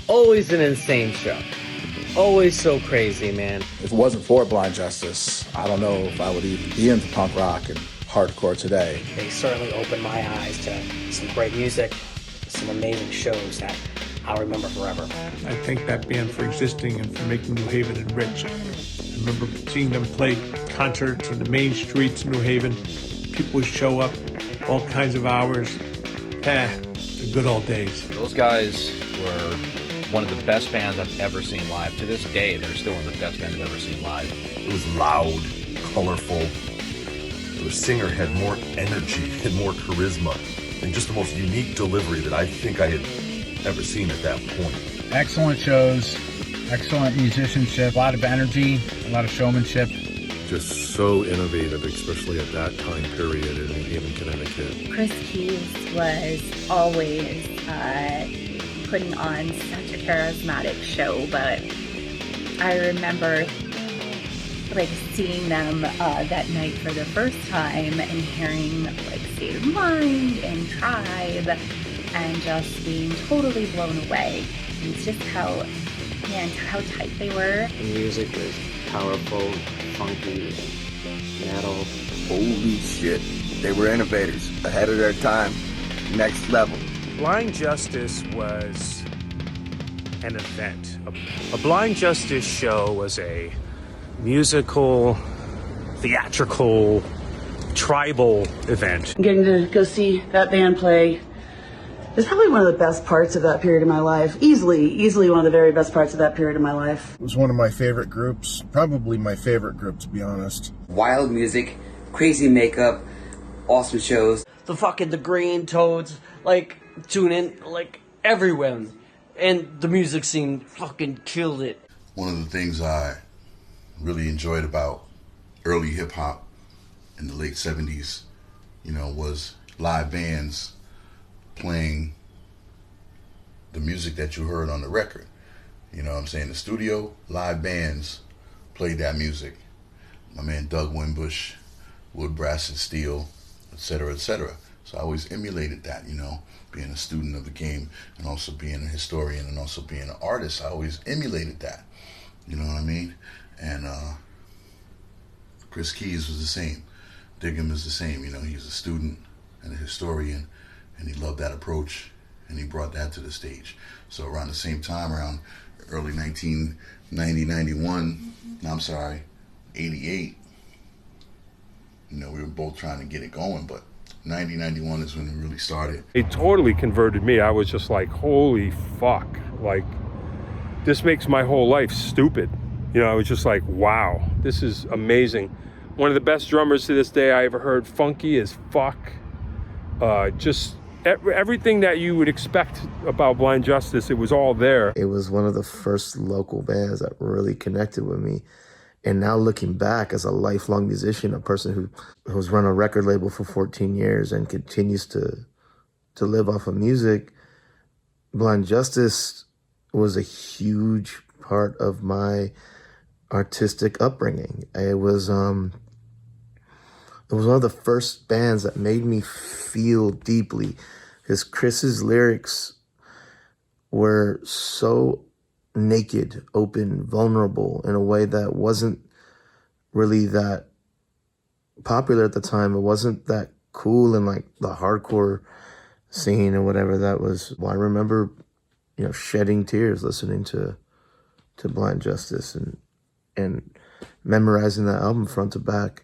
Always an insane show. Always so crazy, man. If it wasn't for Blind Justice, I don't know if I would even be into punk rock and hardcore today. They certainly opened my eyes to some great music, some amazing shows that I'll remember forever. I thank that band for existing and for making New Haven enriched. I remember seeing them play concerts on the main streets of New Haven. People would show up all kinds of hours. The good old days. Those guys were one of the best bands I've ever seen live. To this day, they're still one of the best bands I've ever seen live. It was loud, colorful. The singer had more energy and more charisma and just the most unique delivery that I think I had ever seen at that point. Excellent shows, excellent musicianship, a lot of energy, a lot of showmanship. Just so innovative, especially at that time period in New Haven, Connecticut. Chris Keys was always putting on such a charismatic show, but I remember seeing them that night for the first time and hearing State of Mind and Tribe and just being totally blown away. And it's just how tight they were. The music was powerful, funky, metal. Holy shit, they were innovators, ahead of their time, next level. Blind Justice was an event. A Blind Justice show was a musical, theatrical, tribal event. Getting to go see that band play is probably one of the best parts of that period of my life. Easily one of the very best parts of that period of my life. It was one of my favorite groups, probably my favorite group, to be honest. Wild music, crazy makeup, awesome shows. The Green Toads, tune in, everywhere. And the music scene fucking killed it. One of the things I really enjoyed about early hip hop in the late 70s, was live bands playing the music that you heard on the record. You know what I'm saying? The studio, live bands played that music. My man Doug Wimbush, Wood, Brass, and Steel, etc., etc. So I always emulated that, being a student of the game and also being a historian and also being an artist. I always emulated that. You know what I mean? And Chris Keys was the same. Diggum is the same. He's a student and a historian, and he loved that approach, and he brought that to the stage. So around the same time, around early 88, we were both trying to get it going, but 91 is when it really started. It totally converted me. I was just like, holy fuck. This makes my whole life stupid. I was just like, wow, this is amazing. One of the best drummers to this day I ever heard, funky as fuck. Just everything that you would expect about Blind Justice, it was all there. It was one of the first local bands that really connected with me. And now looking back as a lifelong musician, a person who's run a record label for 14 years and continues to live off of music, Blind Justice was a huge part of my artistic upbringing. It was one of the first bands that made me feel deeply, because Chris's lyrics were so naked, open, vulnerable in a way that wasn't really that popular at the time. It wasn't that cool in the hardcore scene or whatever that was. Well, I remember, shedding tears listening to Blind Justice and memorizing that album front to back.